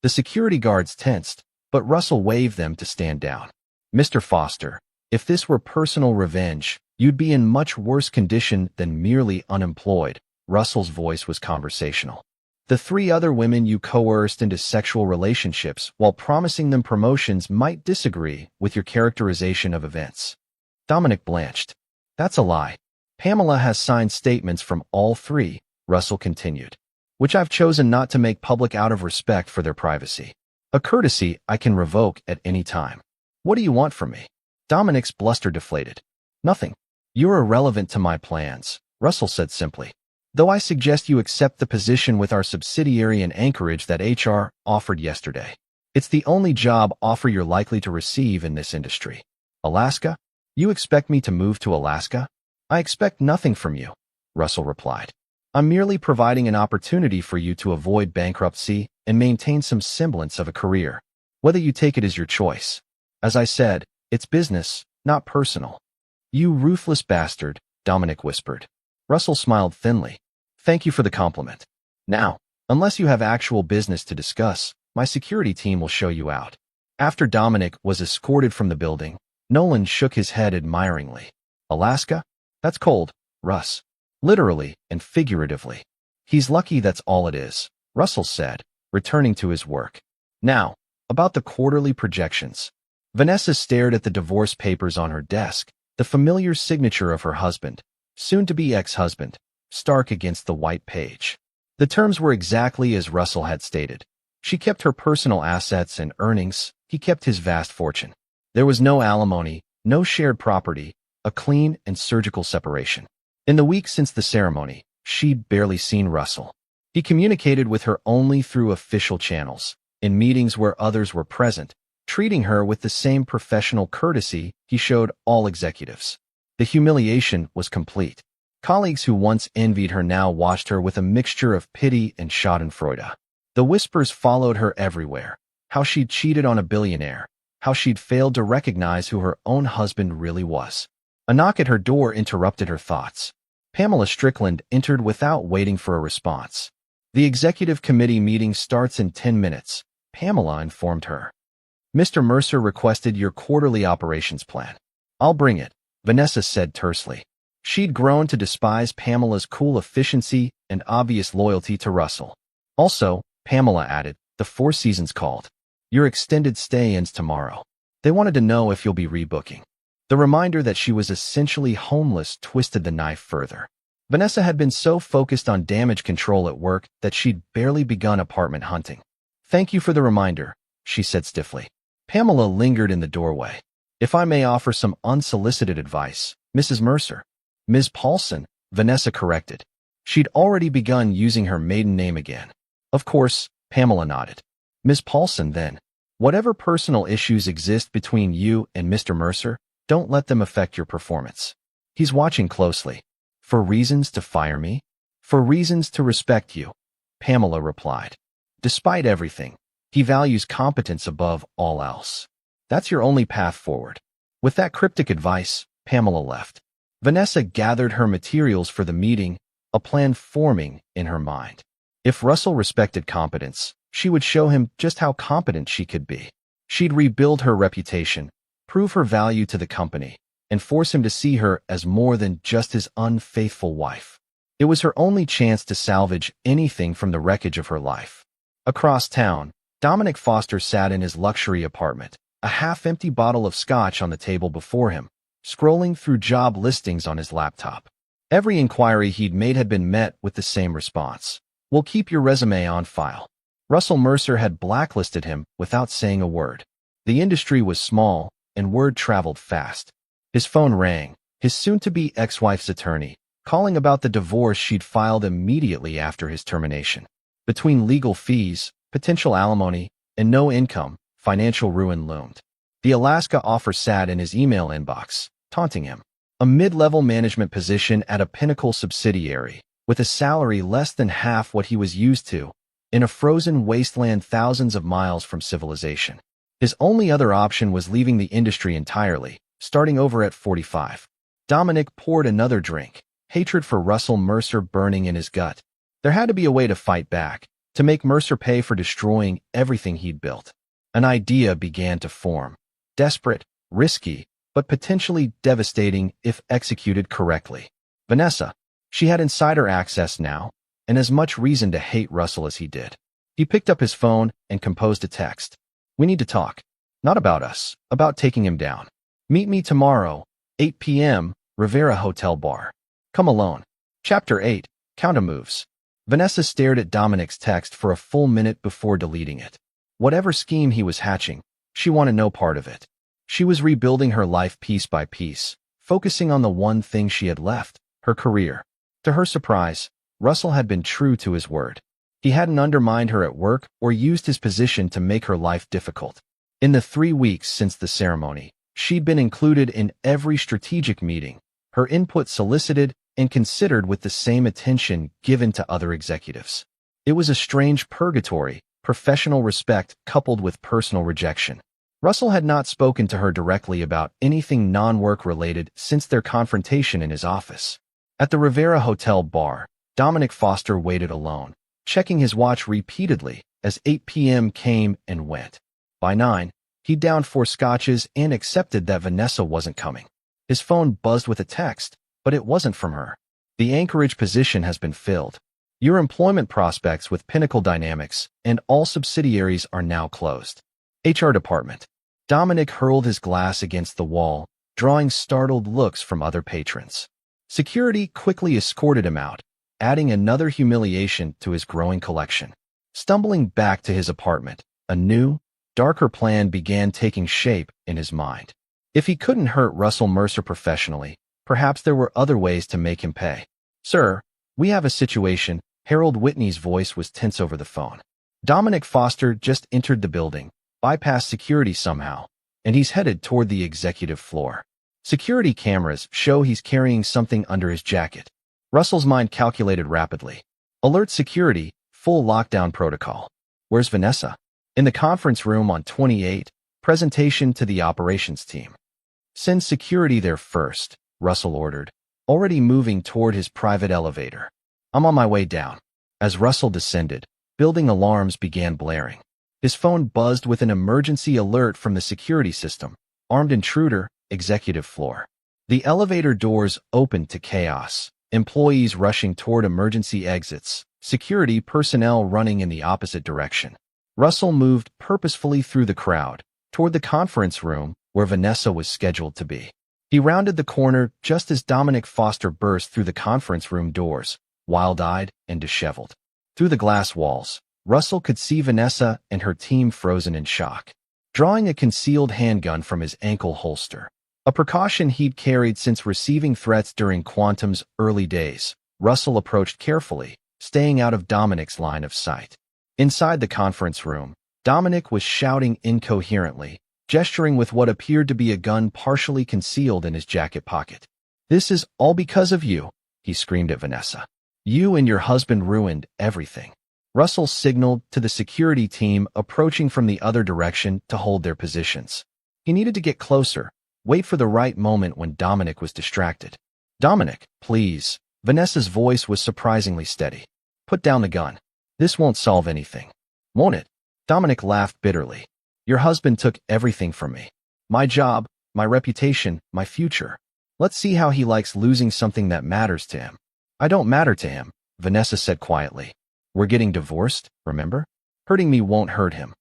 The security guards tensed, but Russell waved them to stand down. Mr. Foster, if this were personal revenge, you'd be in much worse condition than merely unemployed. Russell's voice was conversational. The 3 other women you coerced into sexual relationships while promising them promotions might disagree with your characterization of events. Dominic blanched. That's a lie. Pamela has signed statements from all three, Russell continued, which I've chosen not to make public out of respect for their privacy. A courtesy I can revoke at any time. What do you want from me? Dominic's bluster deflated. Nothing. You're irrelevant to my plans, Russell said simply. Though I suggest you accept the position with our subsidiary in Anchorage that HR offered yesterday. It's the only job offer you're likely to receive in this industry. Alaska? You expect me to move to Alaska? I expect nothing from you, Russell replied. I'm merely providing an opportunity for you to avoid bankruptcy and maintain some semblance of a career. Whether you take it is your choice. As I said, it's business, not personal. You ruthless bastard, Dominic whispered. Russell smiled thinly. Thank you for the compliment. Now, unless you have actual business to discuss, my security team will show you out. After Dominic was escorted from the building, Nolan shook his head admiringly. Alaska? That's cold, Russ. Literally and figuratively. He's lucky that's all it is, Russell said, returning to his work. Now, about the quarterly projections. Vanessa stared at the divorce papers on her desk, the familiar signature of her husband, soon-to-be ex-husband, stark against the white page. The terms were exactly as Russell had stated. She kept her personal assets and earnings, he kept his vast fortune. There was no alimony, no shared property, a clean and surgical separation. In the week since the ceremony, she'd barely seen Russell. He communicated with her only through official channels, in meetings where others were present, treating her with the same professional courtesy he showed all executives. The humiliation was complete. Colleagues who once envied her now watched her with a mixture of pity and schadenfreude. The whispers followed her everywhere. How she'd cheated on a billionaire. How she'd failed to recognize who her own husband really was. A knock at her door interrupted her thoughts. Pamela Strickland entered without waiting for a response. The executive committee meeting starts in 10 minutes, Pamela informed her. Mr. Mercer requested your quarterly operations plan. I'll bring it, Vanessa said tersely. She'd grown to despise Pamela's cool efficiency and obvious loyalty to Russell. Also, Pamela added, the Four Seasons called. Your extended stay ends tomorrow. They wanted to know if you'll be rebooking. The reminder that she was essentially homeless twisted the knife further. Vanessa had been so focused on damage control at work that she'd barely begun apartment hunting. Thank you for the reminder, she said stiffly. Pamela lingered in the doorway. If I may offer some unsolicited advice, Mrs. Mercer. Ms. Paulson, Vanessa corrected. She'd already begun using her maiden name again. Of course, Pamela nodded. Ms. Paulson, then. Whatever personal issues exist between you and Mr. Mercer, don't let them affect your performance. He's watching closely. For reasons to fire me? For reasons to respect you, Pamela replied. Despite everything, he values competence above all else. That's your only path forward. With that cryptic advice, Pamela left. Vanessa gathered her materials for the meeting, a plan forming in her mind. If Russell respected competence, she would show him just how competent she could be. She'd rebuild her reputation, prove her value to the company, and force him to see her as more than just his unfaithful wife. It was her only chance to salvage anything from the wreckage of her life. Across town, Dominic Foster sat in his luxury apartment, a half-empty bottle of scotch on the table before him, scrolling through job listings on his laptop. Every inquiry he'd made had been met with the same response. We'll keep your resume on file. Russell Mercer had blacklisted him without saying a word. The industry was small, and word traveled fast. His phone rang, his soon-to-be ex-wife's attorney, calling about the divorce she'd filed immediately after his termination. Between legal fees, potential alimony, and no income, financial ruin loomed. The Alaska offer sat in his email inbox, taunting him. A mid-level management position at a Pinnacle subsidiary, with a salary less than half what he was used to, in a frozen wasteland thousands of miles from civilization. His only other option was leaving the industry entirely, starting over at 45. Dominic poured another drink, hatred for Russell Mercer burning in his gut. There had to be a way to fight back, to make Mercer pay for destroying everything he'd built. An idea began to form. Desperate, risky, but potentially devastating if executed correctly. Vanessa. She had insider access now, and as much reason to hate Russell as he did. He picked up his phone and composed a text. We need to talk. Not about us, about taking him down. Meet me tomorrow, 8 p.m., Rivera Hotel Bar. Come alone. Chapter 8, Counter-Moves. Vanessa stared at Dominic's text for a full minute before deleting it. Whatever scheme he was hatching, she wanted no part of it. She was rebuilding her life piece by piece, focusing on the one thing she had left, her career. To her surprise, Russell had been true to his word. He hadn't undermined her at work or used his position to make her life difficult. In the 3 weeks since the ceremony, she'd been included in every strategic meeting, her input solicited and considered with the same attention given to other executives. It was a strange purgatory, professional respect coupled with personal rejection. Russell had not spoken to her directly about anything non-work related since their confrontation in his office. At the Rivera Hotel Bar, Dominic Foster waited alone, checking his watch repeatedly as 8 p.m. came and went. By 9, he downed 4 scotches and accepted that Vanessa wasn't coming. His phone buzzed with a text, but it wasn't from her. The Anchorage position has been filled. Your employment prospects with Pinnacle Dynamics and all subsidiaries are now closed. HR Department. Dominic hurled his glass against the wall, drawing startled looks from other patrons. Security quickly escorted him out, adding another humiliation to his growing collection. Stumbling back to his apartment, a new, darker plan began taking shape in his mind. If he couldn't hurt Russell Mercer professionally, perhaps there were other ways to make him pay. Sir, we have a situation. Harold Whitney's voice was tense over the phone. Dominic Foster just entered the building, bypassed security somehow, and he's headed toward the executive floor. Security cameras show he's carrying something under his jacket. Russell's mind calculated rapidly. Alert security, full lockdown protocol. Where's Vanessa? In the conference room on 28, presentation to the operations team. Send security there first, Russell ordered, already moving toward his private elevator. I'm on my way down. As Russell descended, building alarms began blaring. His phone buzzed with an emergency alert from the security system. Armed intruder, executive floor. The elevator doors opened to chaos, employees rushing toward emergency exits, security personnel running in the opposite direction. Russell moved purposefully through the crowd, toward the conference room where Vanessa was scheduled to be. He rounded the corner just as Dominic Foster burst through the conference room doors, wild-eyed and disheveled. Through the glass walls, Russell could see Vanessa and her team frozen in shock. Drawing a concealed handgun from his ankle holster, a precaution he'd carried since receiving threats during Quantum's early days, Russell approached carefully, staying out of Dominic's line of sight. Inside the conference room, Dominic was shouting incoherently, gesturing with what appeared to be a gun partially concealed in his jacket pocket. "This is all because of you," he screamed at Vanessa. "You and your husband ruined everything." Russell signaled to the security team approaching from the other direction to hold their positions. He needed to get closer, wait for the right moment when Dominic was distracted. "Dominic, please." Vanessa's voice was surprisingly steady. "Put down the gun. This won't solve anything." "Won't it?" Dominic laughed bitterly. "Your husband took everything from me. My job, my reputation, my future. Let's see how he likes losing something that matters to him." "I don't matter to him," Vanessa said quietly. "We're getting divorced, remember? Hurting me won't hurt him."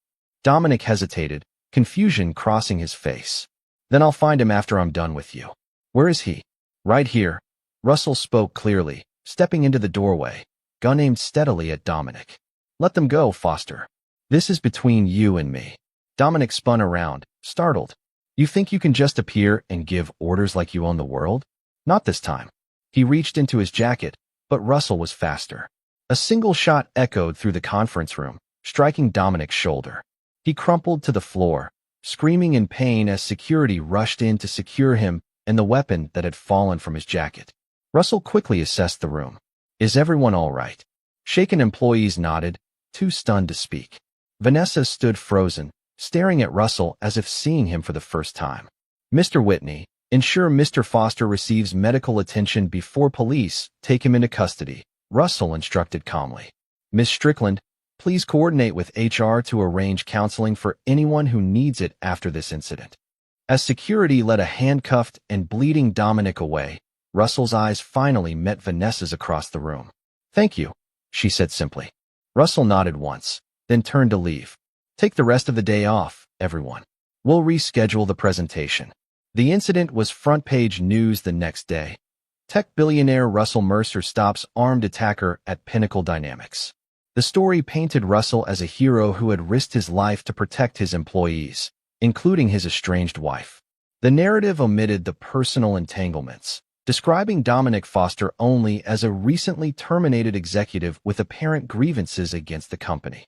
Dominic hesitated, confusion crossing his face. "Then I'll find him after I'm done with you." "Where is he?" "Right here." Russell spoke clearly, stepping into the doorway, gun aimed steadily at Dominic. "Let them go, Foster. This is between you and me." Dominic spun around, startled. "You think you can just appear and give orders like you own the world? Not this time." He reached into his jacket, but Russell was faster. A single shot echoed through the conference room, striking Dominic's shoulder. He crumpled to the floor, screaming in pain as security rushed in to secure him and the weapon that had fallen from his jacket. Russell quickly assessed the room. "Is everyone all right?" Shaken employees nodded, too stunned to speak. Vanessa stood frozen, staring at Russell as if seeing him for the first time. "Mr. Whitney, ensure Mr. Foster receives medical attention before police take him into custody," Russell instructed calmly. "Miss Strickland, please coordinate with HR to arrange counseling for anyone who needs it after this incident." As security led a handcuffed and bleeding Dominic away, Russell's eyes finally met Vanessa's across the room. "Thank you," she said simply. Russell nodded once, then turned to leave. "Take the rest of the day off, everyone. We'll reschedule the presentation." The incident was front-page news the next day. Tech billionaire Russell Mercer stops armed attacker at Pinnacle Dynamics. The story painted Russell as a hero who had risked his life to protect his employees, including his estranged wife. The narrative omitted the personal entanglements, describing Dominic Foster only as a recently terminated executive with apparent grievances against the company.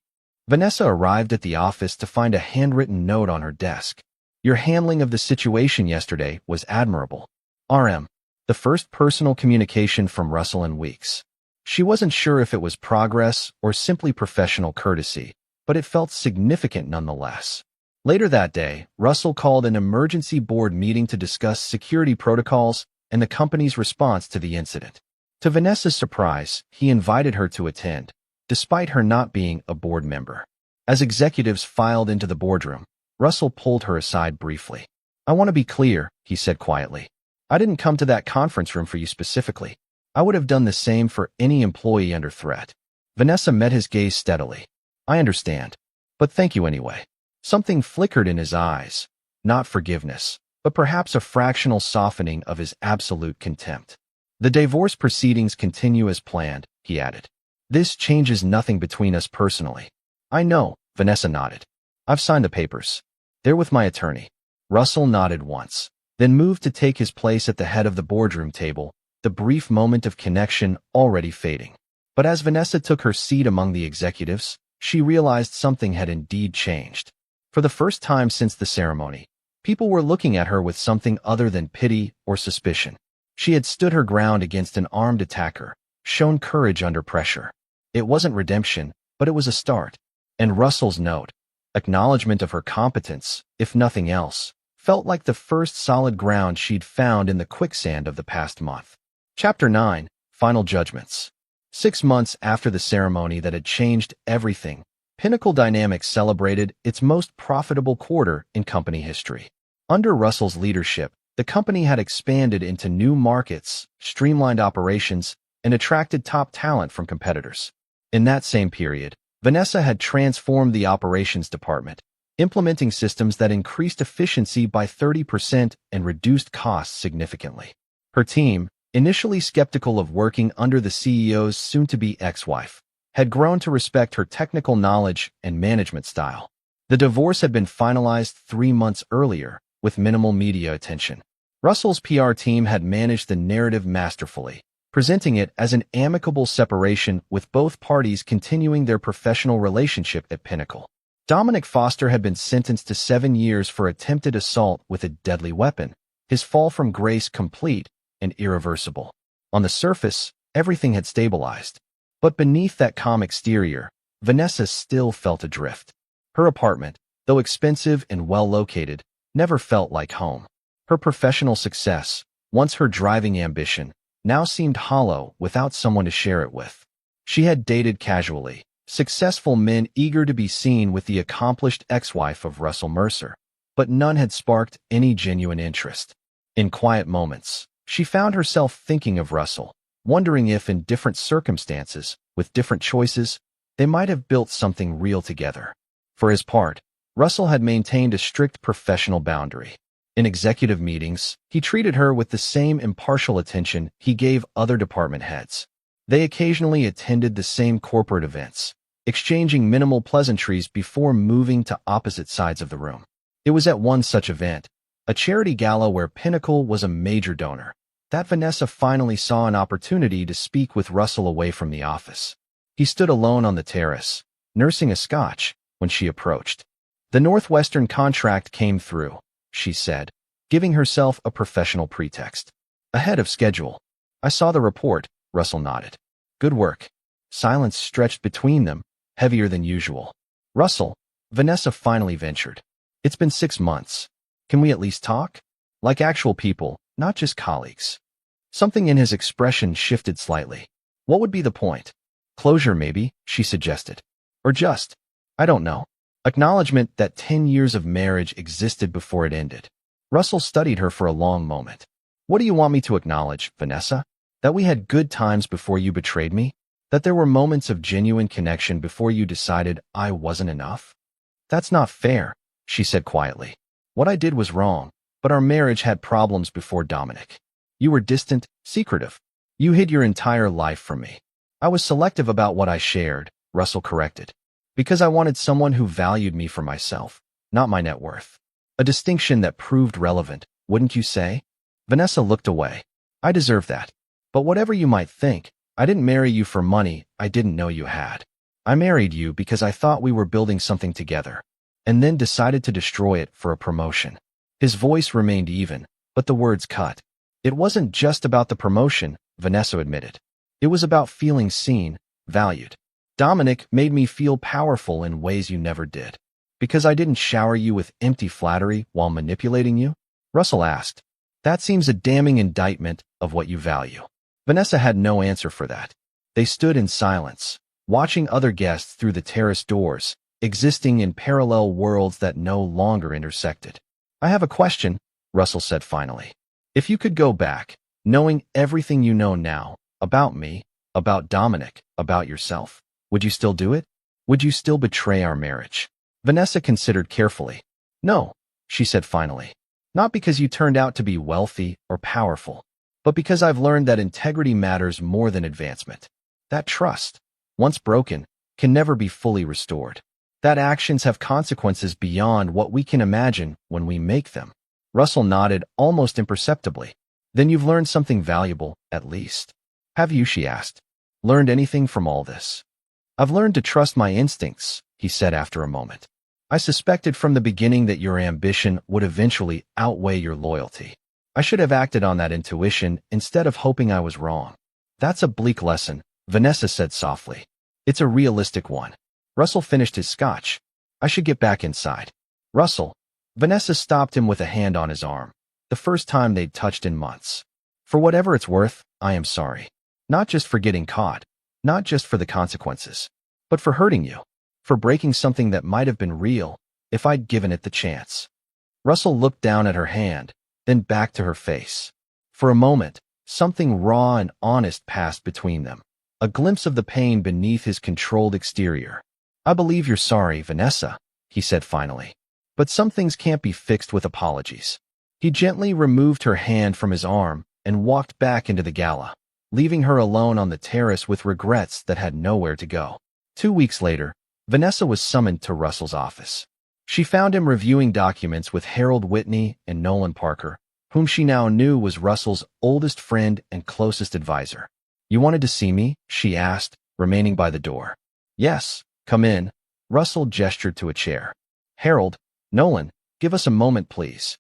Vanessa arrived at the office to find a handwritten note on her desk. "Your handling of the situation yesterday was admirable. RM." The first personal communication from Russell in weeks. She wasn't sure if it was progress or simply professional courtesy, but it felt significant nonetheless. Later that day, Russell called an emergency board meeting to discuss security protocols and the company's response to the incident. To Vanessa's surprise, he invited her to attend, despite her not being a board member. As executives filed into the boardroom, Russell pulled her aside briefly. "I want to be clear," he said quietly. "I didn't come to that conference room for you specifically. I would have done the same for any employee under threat." Vanessa met his gaze steadily. "I understand. But thank you anyway." Something flickered in his eyes. Not forgiveness, but perhaps a fractional softening of his absolute contempt. "The divorce proceedings continue as planned," he added. "This changes nothing between us personally." "I know," Vanessa nodded. "I've signed the papers. They're with my attorney." Russell nodded once, then moved to take his place at the head of the boardroom table, the brief moment of connection already fading. But as Vanessa took her seat among the executives, she realized something had indeed changed. For the first time since the ceremony, people were looking at her with something other than pity or suspicion. She had stood her ground against an armed attacker, shown courage under pressure. It wasn't redemption, but it was a start. And Russell's note, acknowledgement of her competence, if nothing else, felt like the first solid ground she'd found in the quicksand of the past month. Chapter 9, Final Judgments. 6 months after the ceremony that had changed everything, Pinnacle Dynamics celebrated its most profitable quarter in company history. Under Russell's leadership, the company had expanded into new markets, streamlined operations, and attracted top talent from competitors. In that same period, Vanessa had transformed the operations department, implementing systems that increased efficiency by 30% and reduced costs significantly. Her team, initially skeptical of working under the CEO's soon-to-be ex-wife, had grown to respect her technical knowledge and management style. The divorce had been finalized 3 months earlier, with minimal media attention. Russell's PR team had managed the narrative masterfully, presenting it as an amicable separation with both parties continuing their professional relationship at Pinnacle. Dominic Foster had been sentenced to 7 years for attempted assault with a deadly weapon, his fall from grace complete and irreversible. On the surface, everything had stabilized. But beneath that calm exterior, Vanessa still felt adrift. Her apartment, though expensive and well-located, never felt like home. Her professional success, once her driving ambition, now seemed hollow without someone to share it with. She had dated casually, successful men eager to be seen with the accomplished ex-wife of Russell Mercer, but none had sparked any genuine interest. In quiet moments, she found herself thinking of Russell, wondering if in different circumstances, with different choices, they might have built something real together. For his part, Russell had maintained a strict professional boundary. In executive meetings, he treated her with the same impartial attention he gave other department heads. They occasionally attended the same corporate events, exchanging minimal pleasantries before moving to opposite sides of the room. It was at one such event, a charity gala where Pinnacle was a major donor, that Vanessa finally saw an opportunity to speak with Russell away from the office. He stood alone on the terrace, nursing a scotch, when she approached. "The Northwestern contract came through," she said, giving herself a professional pretext. "Ahead of schedule." "I saw the report," Russell nodded. "Good work." Silence stretched between them, heavier than usual. "Russell," Vanessa finally ventured. "It's been 6 months. Can we at least talk? Like actual people, not just colleagues." Something in his expression shifted slightly. "What would be the point?" "Closure, maybe," she suggested. "Or just, I don't know, acknowledgement that 10 years of marriage existed before it ended." Russell studied her for a long moment. "What do you want me to acknowledge, Vanessa? That we had good times before you betrayed me? That there were moments of genuine connection before you decided I wasn't enough?" "That's not fair," she said quietly. "What I did was wrong, But our marriage had problems before Dominic. You were distant, secretive. You hid your entire life from me. I was selective about what I shared, Russell corrected. Because I wanted someone who valued me for myself, not my net worth. A distinction that proved relevant, wouldn't you say? Vanessa looked away. I deserve that. But whatever you might think, I didn't marry you for money I didn't know you had. I married you because I thought we were building something together, and then decided to destroy it for a promotion. His voice remained even, but the words cut. It wasn't just about the promotion, Vanessa admitted. It was about feeling seen, valued. Dominic made me feel powerful in ways you never did. Because I didn't shower you with empty flattery while manipulating you? Russell asked. That seems a damning indictment of what you value. Vanessa had no answer for that. They stood in silence, watching other guests through the terrace doors, existing in parallel worlds that no longer intersected. I have a question, Russell said finally. If you could go back, knowing everything you know now, about me, about Dominic, about yourself, would you still do it? Would you still betray our marriage? Vanessa considered carefully. No, she said finally. Not because you turned out to be wealthy or powerful, but because I've learned that integrity matters more than advancement. That trust, once broken, can never be fully restored. That actions have consequences beyond what we can imagine when we make them. Russell nodded almost imperceptibly. Then you've learned something valuable, at least. Have you, she asked, learned anything from all this? I've learned to trust my instincts, he said after a moment. I suspected from the beginning that your ambition would eventually outweigh your loyalty. I should have acted on that intuition instead of hoping I was wrong. That's a bleak lesson, Vanessa said softly. It's a realistic one. Russell finished his scotch. I should get back inside. Russell. Vanessa stopped him with a hand on his arm, the first time they'd touched in months. For whatever it's worth, I am sorry. Not just for getting caught, not just for the consequences, but for hurting you, for breaking something that might have been real if I'd given it the chance. Russell looked down at her hand, then back to her face. For a moment, something raw and honest passed between them, a glimpse of the pain beneath his controlled exterior. I believe you're sorry, Vanessa, he said finally. But some things can't be fixed with apologies. He gently removed her hand from his arm and walked back into the gala, leaving her alone on the terrace with regrets that had nowhere to go. 2 weeks later, Vanessa was summoned to Russell's office. She found him reviewing documents with Harold Whitney and Nolan Parker, whom she now knew was Russell's oldest friend and closest advisor. You wanted to see me? She asked, remaining by the door. Yes, come in. Russell gestured to a chair. Harold, Nolan, give us a moment, please.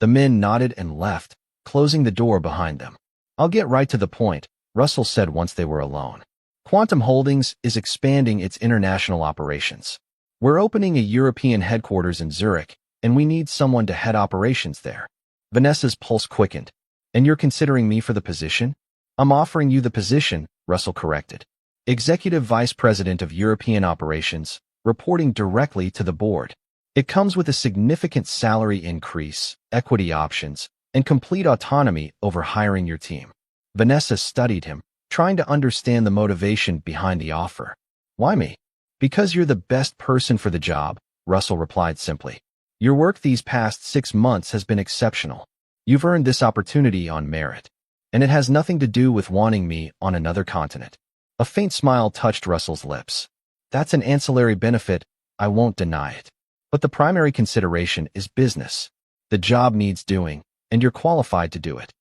The men nodded and left, closing the door behind them. I'll get right to the point, Russell said once they were alone. Quantum Holdings is expanding its international operations. We're opening a European headquarters in Zurich, and we need someone to head operations there. Vanessa's pulse quickened. And you're considering me for the position? I'm offering you the position, Russell corrected. Executive Vice President of European Operations, reporting directly to the board. It comes with a significant salary increase, equity options, and complete autonomy over hiring your team. Vanessa studied him, trying to understand the motivation behind the offer. Why me? Because you're the best person for the job, Russell replied simply. Your work these past 6 months has been exceptional. You've earned this opportunity on merit. And it has nothing to do with wanting me on another continent. A faint smile touched Russell's lips. That's an ancillary benefit, I won't deny it. But the primary consideration is business. The job needs doing, and you're qualified to do it.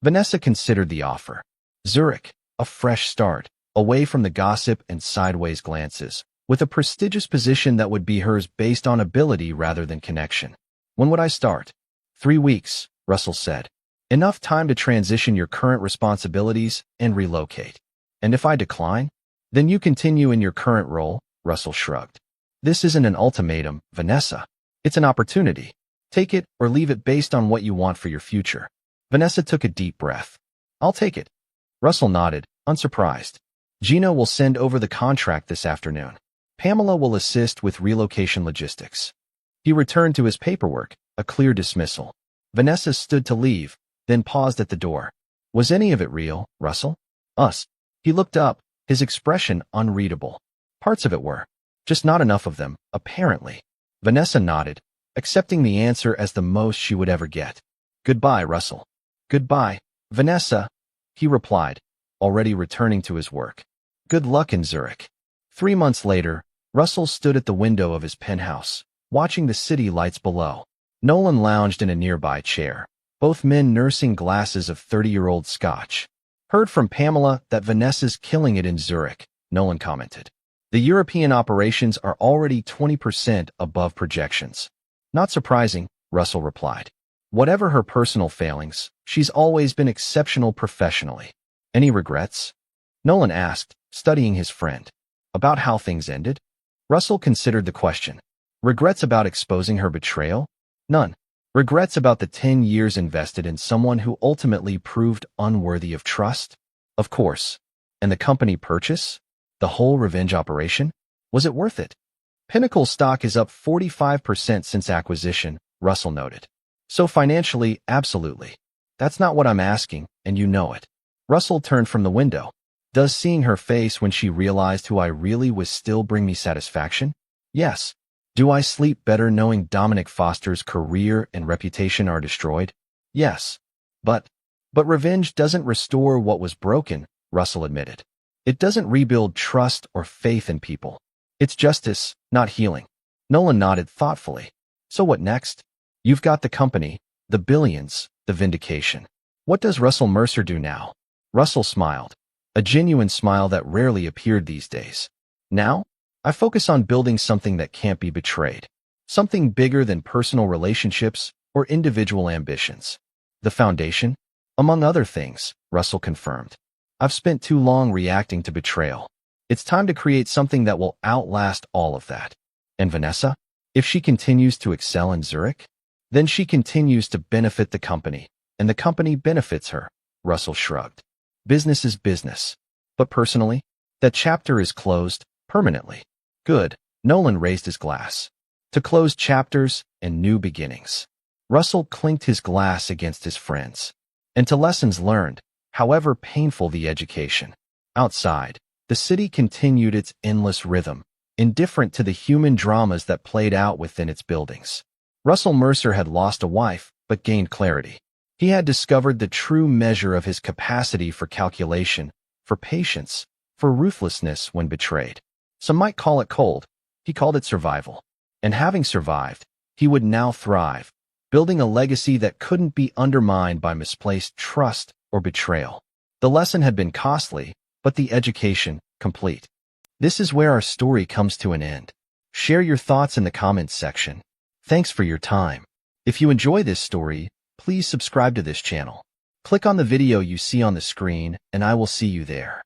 Vanessa considered the offer. Zurich, a fresh start, away from the gossip and sideways glances, with a prestigious position that would be hers based on ability rather than connection. When would I start? 3 weeks, Russell said. Enough time to transition your current responsibilities and relocate. And if I decline? Then you continue in your current role, Russell shrugged. This isn't an ultimatum, Vanessa. It's an opportunity. Take it or leave it based on what you want for your future. Vanessa took a deep breath. I'll take it. Russell nodded, unsurprised. Gina will send over the contract this afternoon. Pamela will assist with relocation logistics. He returned to his paperwork, a clear dismissal. Vanessa stood to leave, then paused at the door. Was any of it real, Russell? Us. He looked up, his expression unreadable. Parts of it were. Just not enough of them, apparently. Vanessa nodded, accepting the answer as the most she would ever get. Goodbye, Russell. Goodbye, Vanessa, he replied, already returning to his work. Good luck in Zurich. 3 months later, Russell stood at the window of his penthouse, watching the city lights below. Nolan lounged in a nearby chair, both men nursing glasses of 30-year-old scotch. Heard from Pamela that Vanessa's killing it in Zurich, Nolan commented. The European operations are already 20% above projections. Not surprising, Russell replied. Whatever her personal failings, she's always been exceptional professionally. Any regrets? Nolan asked, studying his friend. About how things ended? Russell considered the question. Regrets about exposing her betrayal? None. Regrets about the 10 years invested in someone who ultimately proved unworthy of trust? Of course. And the company purchase? The whole revenge operation? Was it worth it? Pinnacle stock is up 45% since acquisition, Russell noted. So financially, absolutely. That's not what I'm asking, and you know it. Russell turned from the window. Does seeing her face when she realized who I really was still bring me satisfaction? Yes. Do I sleep better knowing Dominic Foster's career and reputation are destroyed? Yes. But revenge doesn't restore what was broken, Russell admitted. It doesn't rebuild trust or faith in people. It's justice, not healing. Nolan nodded thoughtfully. So what next? You've got the company, the billions, the vindication. What does Russell Mercer do now? Russell smiled, a genuine smile that rarely appeared these days. Now, I focus on building something that can't be betrayed. Something bigger than personal relationships or individual ambitions. The foundation? Among other things, Russell confirmed. I've spent too long reacting to betrayal. It's time to create something that will outlast all of that. And Vanessa? If she continues to excel in Zurich, then she continues to benefit the company, and the company benefits her, Russell shrugged. Business is business. But personally, that chapter is closed, permanently. Good, Nolan raised his glass. To close chapters and new beginnings. Russell clinked his glass against his friend's. And to lessons learned, however painful the education. Outside, the city continued its endless rhythm, indifferent to the human dramas that played out within its buildings. Russell Mercer had lost a wife, but gained clarity. He had discovered the true measure of his capacity for calculation, for patience, for ruthlessness when betrayed. Some might call it cold. He called it survival. And having survived, he would now thrive, building a legacy that couldn't be undermined by misplaced trust or betrayal. The lesson had been costly, but the education, complete. This is where our story comes to an end. Share your thoughts in the comments section. Thanks for your time. If you enjoy this story, please subscribe to this channel. Click on the video you see on the screen, and I will see you there.